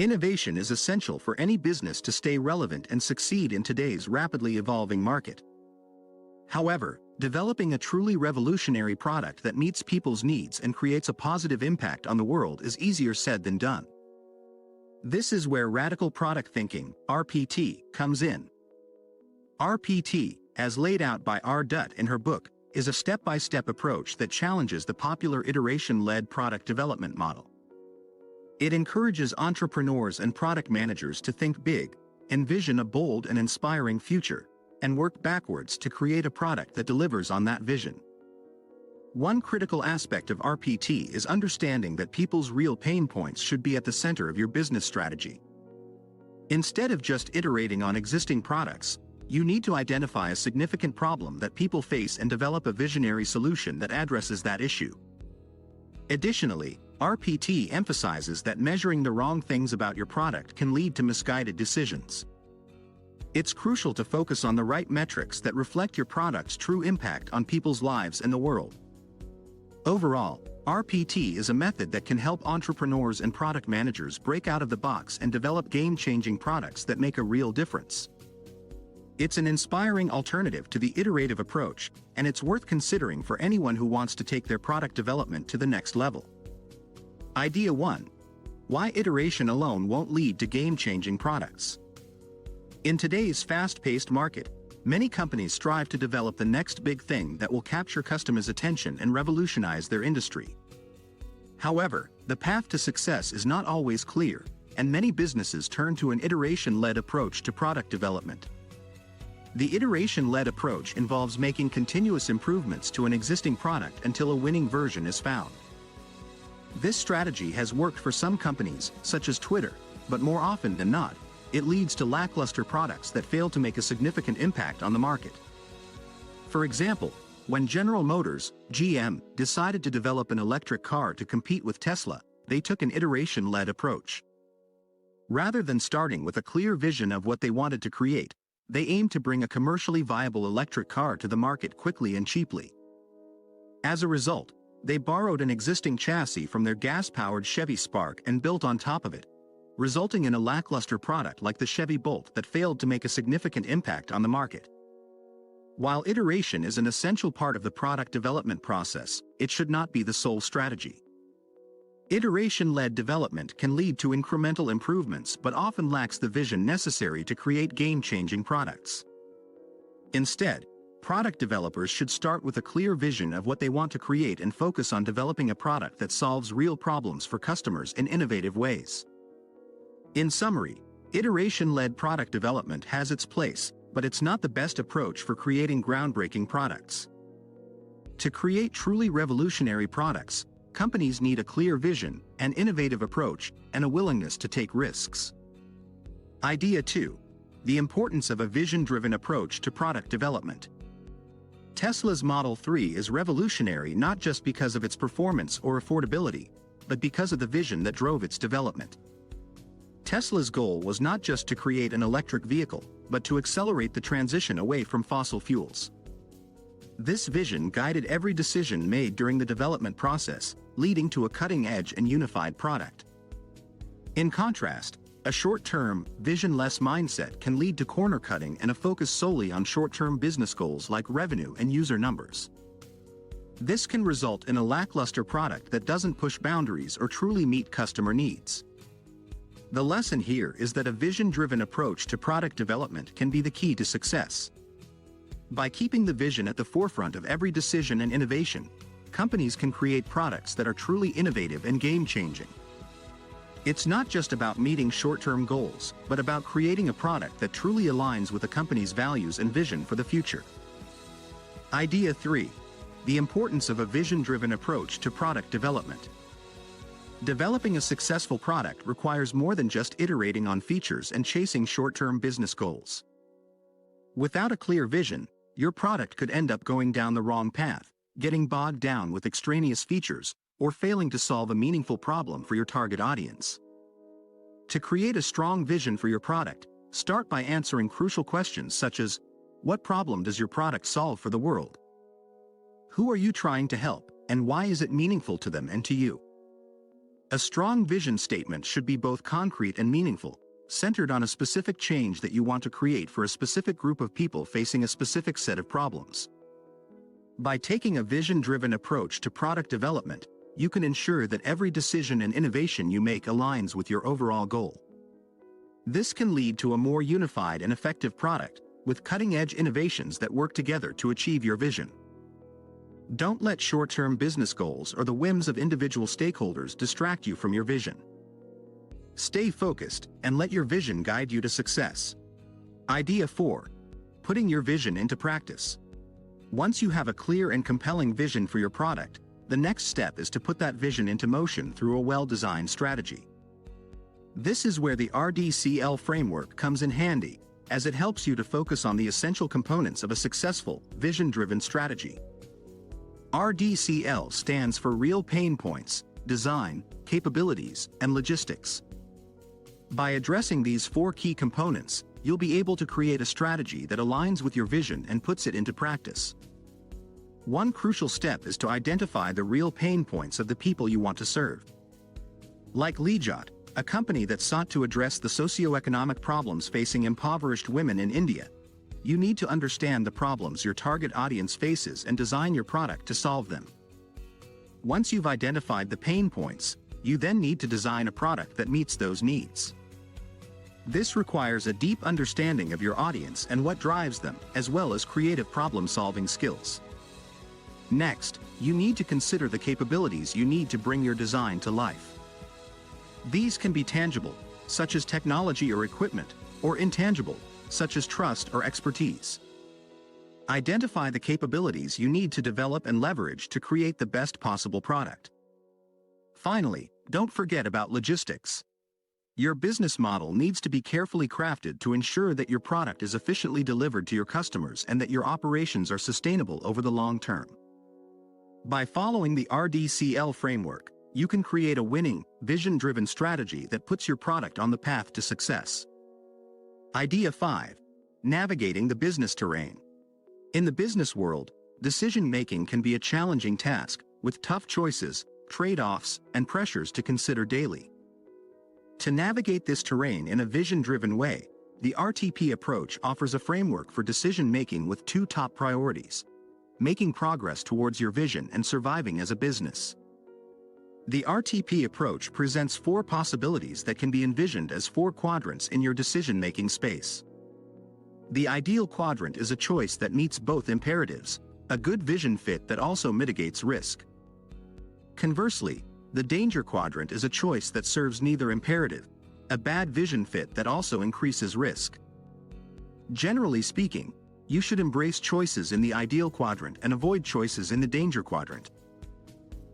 Innovation is essential for any business to stay relevant and succeed in today's rapidly evolving market. However, developing a truly revolutionary product that meets people's needs and creates a positive impact on the world is easier said than done. This is where radical product thinking, RPT, comes in. RPT, as laid out by Dutt in her book, is a step-by-step approach that challenges the popular iteration-led product development model. It encourages entrepreneurs and product managers to think big, envision a bold and inspiring future, and work backwards to create a product that delivers on that vision. One critical aspect of RPT is understanding that people's real pain points should be at the center of your business strategy. Instead of just iterating on existing products, you need to identify a significant problem that people face and develop a visionary solution that addresses that issue. Additionally, RPT emphasizes that measuring the wrong things about your product can lead to misguided decisions. It's crucial to focus on the right metrics that reflect your product's true impact on people's lives and the world. Overall, RPT is a method that can help entrepreneurs and product managers break out of the box and develop game-changing products that make a real difference. It's an inspiring alternative to the iterative approach, and it's worth considering for anyone who wants to take their product development to the next level. Idea 1. Why iteration alone won't lead to game-changing products. In today's fast-paced market, many companies strive to develop the next big thing that will capture customers' attention and revolutionize their industry. However, the path to success is not always clear, and many businesses turn to an iteration-led approach to product development. The iteration-led approach involves making continuous improvements to an existing product until a winning version is found. This strategy has worked for some companies, such as Twitter, but more often than not, it leads to lackluster products that fail to make a significant impact on the market. For example, when General Motors, GM, decided to develop an electric car to compete with Tesla, they took an iteration-led approach. Rather than starting with a clear vision of what they wanted to create, they aimed to bring a commercially viable electric car to the market quickly and cheaply. As a result, they borrowed an existing chassis from their gas-powered Chevy Spark and built on top of it, resulting in a lackluster product like the Chevy Bolt that failed to make a significant impact on the market. While iteration is an essential part of the product development process, it should not be the sole strategy. Iteration-led development can lead to incremental improvements but often lacks the vision necessary to create game-changing products. Instead, product developers should start with a clear vision of what they want to create and focus on developing a product that solves real problems for customers in innovative ways. In summary, iteration-led product development has its place, but it's not the best approach for creating groundbreaking products. To create truly revolutionary products, companies need a clear vision, an innovative approach, and a willingness to take risks. Idea 2. The importance of a vision-driven approach to product development. Tesla's Model 3 is revolutionary not just because of its performance or affordability, but because of the vision that drove its development. Tesla's goal was not just to create an electric vehicle, but to accelerate the transition away from fossil fuels. This vision guided every decision made during the development process, leading to a cutting-edge and unified product. In contrast, a short-term, vision-less mindset can lead to corner-cutting and a focus solely on short-term business goals like revenue and user numbers. This can result in a lackluster product that doesn't push boundaries or truly meet customer needs. The lesson here is that a vision-driven approach to product development can be the key to success. By keeping the vision at the forefront of every decision and innovation, companies can create products that are truly innovative and game-changing. It's not just about meeting short-term goals, but about creating a product that truly aligns with a company's values and vision for the future. Idea 3. The importance of a vision-driven approach to product development. Developing a successful product requires more than just iterating on features and chasing short-term business goals. Without a clear vision, your product could end up going down the wrong path, getting bogged down with extraneous features, or failing to solve a meaningful problem for your target audience. To create a strong vision for your product, start by answering crucial questions such as, what problem does your product solve for the world? Who are you trying to help, and why is it meaningful to them and to you? A strong vision statement should be both concrete and meaningful, centered on a specific change that you want to create for a specific group of people facing a specific set of problems. By taking a vision-driven approach to product development, you can ensure that every decision and innovation you make aligns with your overall goal. This can lead to a more unified and effective product, with cutting-edge innovations that work together to achieve your vision. Don't let short-term business goals or the whims of individual stakeholders distract you from your vision. Stay focused and let your vision guide you to success. Idea 4. Putting your vision into practice. Once you have a clear and compelling vision for your product, the next step is to put that vision into motion through a well-designed strategy. This is where the RDCL framework comes in handy, as it helps you to focus on the essential components of a successful, vision-driven strategy. RDCL stands for Real Pain Points, Design, Capabilities, and Logistics. By addressing these 4 key components, you'll be able to create a strategy that aligns with your vision and puts it into practice. One crucial step is to identify the real pain points of the people you want to serve. Like Dutt, a company that sought to address the socioeconomic problems facing impoverished women in India, you need to understand the problems your target audience faces and design your product to solve them. Once you've identified the pain points, you then need to design a product that meets those needs. This requires a deep understanding of your audience and what drives them, as well as creative problem-solving skills. Next, you need to consider the capabilities you need to bring your design to life. These can be tangible, such as technology or equipment, or intangible, such as trust or expertise. Identify the capabilities you need to develop and leverage to create the best possible product. Finally, don't forget about logistics. Your business model needs to be carefully crafted to ensure that your product is efficiently delivered to your customers and that your operations are sustainable over the long term. By following the RDCL framework, you can create a winning, vision-driven strategy that puts your product on the path to success. Idea 5. Navigating the business terrain. In the business world, decision-making can be a challenging task, with tough choices, trade-offs, and pressures to consider daily. To navigate this terrain in a vision-driven way, the RTP approach offers a framework for decision-making with 2 top priorities: making progress towards your vision and surviving as a business. The RTP approach presents 4 possibilities that can be envisioned as 4 quadrants in your decision-making space. The ideal quadrant is a choice that meets both imperatives, a good vision fit that also mitigates risk. Conversely, the danger quadrant is a choice that serves neither imperative, a bad vision fit that also increases risk. Generally speaking, you should embrace choices in the ideal quadrant and avoid choices in the danger quadrant.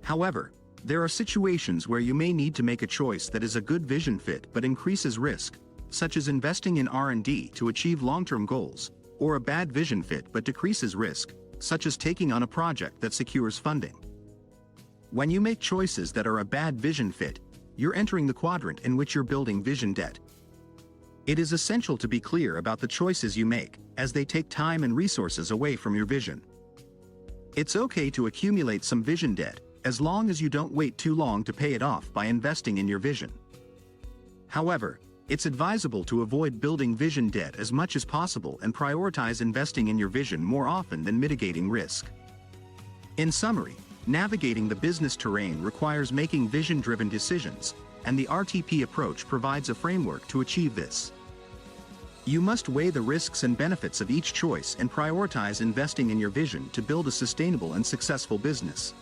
However, there are situations where you may need to make a choice that is a good vision fit but increases risk, such as investing in R&D to achieve long-term goals, or a bad vision fit but decreases risk, such as taking on a project that secures funding. When you make choices that are a bad vision fit, you're entering the quadrant in which you're building vision debt. It is essential to be clear about the choices you make, as they take time and resources away from your vision. It's okay to accumulate some vision debt, as long as you don't wait too long to pay it off by investing in your vision. However, it's advisable to avoid building vision debt as much as possible and prioritize investing in your vision more often than mitigating risk. In summary, navigating the business terrain requires making vision-driven decisions, and the RTP approach provides a framework to achieve this. You must weigh the risks and benefits of each choice and prioritize investing in your vision to build a sustainable and successful business.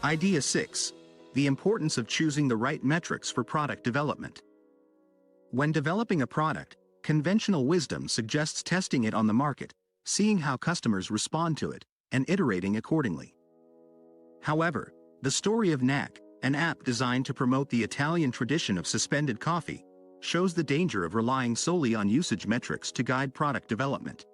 Idea 6. The importance of choosing the right metrics for product development. When developing a product, conventional wisdom suggests testing it on the market, seeing how customers respond to it, and iterating accordingly. However, the story of Knack, an app designed to promote the Italian tradition of suspended coffee, shows the danger of relying solely on usage metrics to guide product development.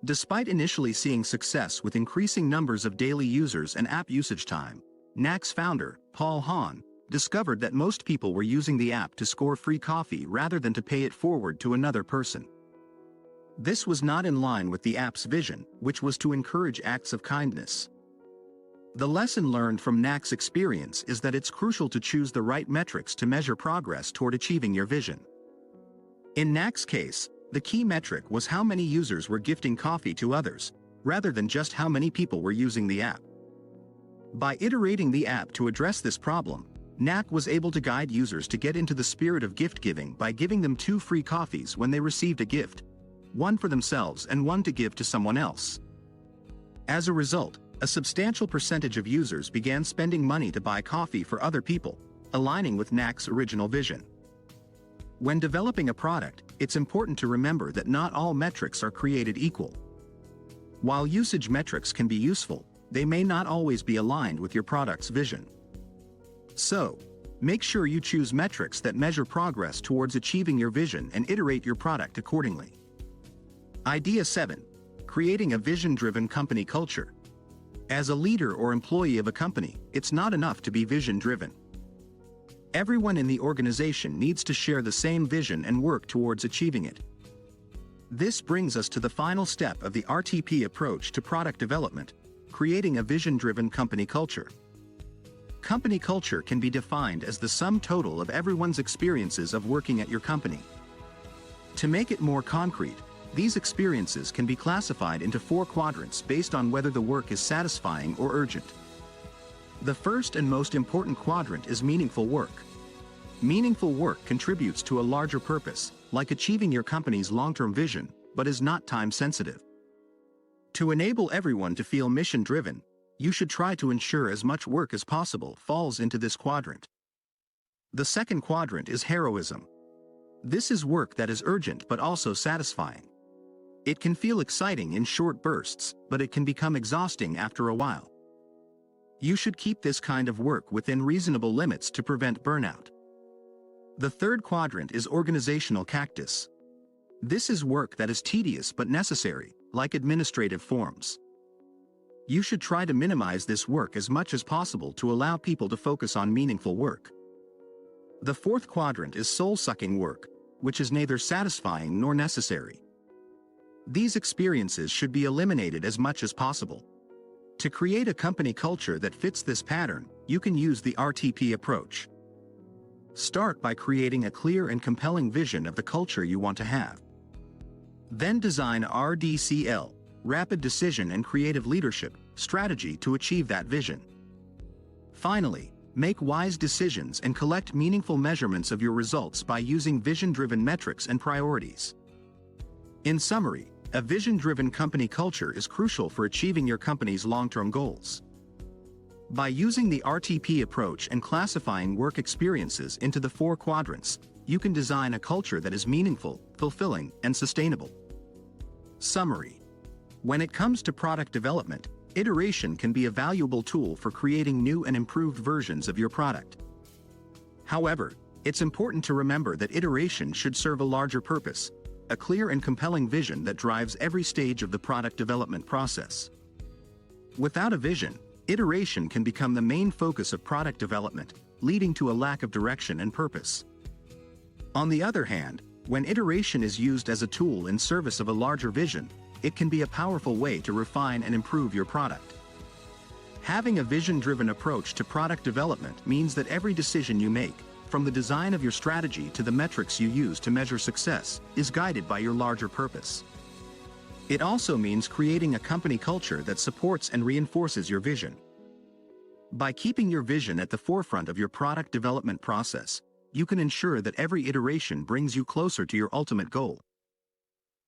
Despite initially seeing success with increasing numbers of daily users and app usage time, Knack's founder, Paul Hahn, discovered that most people were using the app to score free coffee rather than to pay it forward to another person. This was not in line with the app's vision, which was to encourage acts of kindness. The lesson learned from NAC's experience is that it's crucial to choose the right metrics to measure progress toward achieving your vision. In NAC's case, the key metric was how many users were gifting coffee to others, rather than just how many people were using the app. By iterating the app to address this problem, NAC was able to guide users to get into the spirit of gift giving by giving them 2 free coffees when they received a gift, one for themselves and one to give to someone else. As a result, a substantial percentage of users began spending money to buy coffee for other people, aligning with NAC's original vision. When developing a product, it's important to remember that not all metrics are created equal. While usage metrics can be useful, they may not always be aligned with your product's vision. So, make sure you choose metrics that measure progress towards achieving your vision and iterate your product accordingly. Idea 7. Creating a vision-driven company culture. As a leader or employee of a company, it's not enough to be vision-driven. Everyone in the organization needs to share the same vision and work towards achieving it. This brings us to the final step of the RTP approach to product development, creating a vision-driven company culture. Company culture can be defined as the sum total of everyone's experiences of working at your company. To make it more concrete, these experiences can be classified into 4 quadrants based on whether the work is satisfying or urgent. The first and most important quadrant is meaningful work. Meaningful work contributes to a larger purpose, like achieving your company's long-term vision, but is not time-sensitive. To enable everyone to feel mission-driven, you should try to ensure as much work as possible falls into this quadrant. The second quadrant is heroism. This is work that is urgent but also satisfying. It can feel exciting in short bursts, but it can become exhausting after a while. You should keep this kind of work within reasonable limits to prevent burnout. The third quadrant is organizational cactus. This is work that is tedious but necessary, like administrative forms. You should try to minimize this work as much as possible to allow people to focus on meaningful work. The fourth quadrant is soul-sucking work, which is neither satisfying nor necessary. These experiences should be eliminated as much as possible. To create a company culture that fits this pattern, you can use the RTP approach. Start by creating a clear and compelling vision of the culture you want to have. Then design RDCL, rapid decision and creative leadership, strategy to achieve that vision. Finally, make wise decisions and collect meaningful measurements of your results by using vision-driven metrics and priorities. In summary, a vision-driven company culture is crucial for achieving your company's long-term goals. By using the RTP approach and classifying work experiences into the 4 quadrants, you can design a culture that is meaningful, fulfilling, and sustainable. Summary. When it comes to product development, iteration can be a valuable tool for creating new and improved versions of your product. However, it's important to remember that iteration should serve a larger purpose, a clear and compelling vision that drives every stage of the product development process. Without a vision, iteration can become the main focus of product development, leading to a lack of direction and purpose. On the other hand, when iteration is used as a tool in service of a larger vision, it can be a powerful way to refine and improve your product. Having a vision-driven approach to product development means that every decision you make, from the design of your strategy to the metrics you use to measure success, is guided by your larger purpose. It also means creating a company culture that supports and reinforces your vision. By keeping your vision at the forefront of your product development process, you can ensure that every iteration brings you closer to your ultimate goal.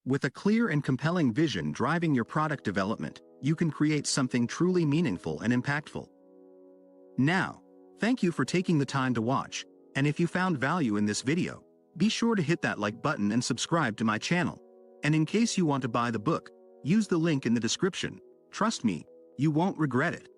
With a clear and compelling vision driving your product development, you can create something truly meaningful and impactful. Now, thank you for taking the time to watch, and if you found value in this video, be sure to hit that like button and subscribe to my channel. And in case you want to buy the book, use the link in the description. Trust me, you won't regret it.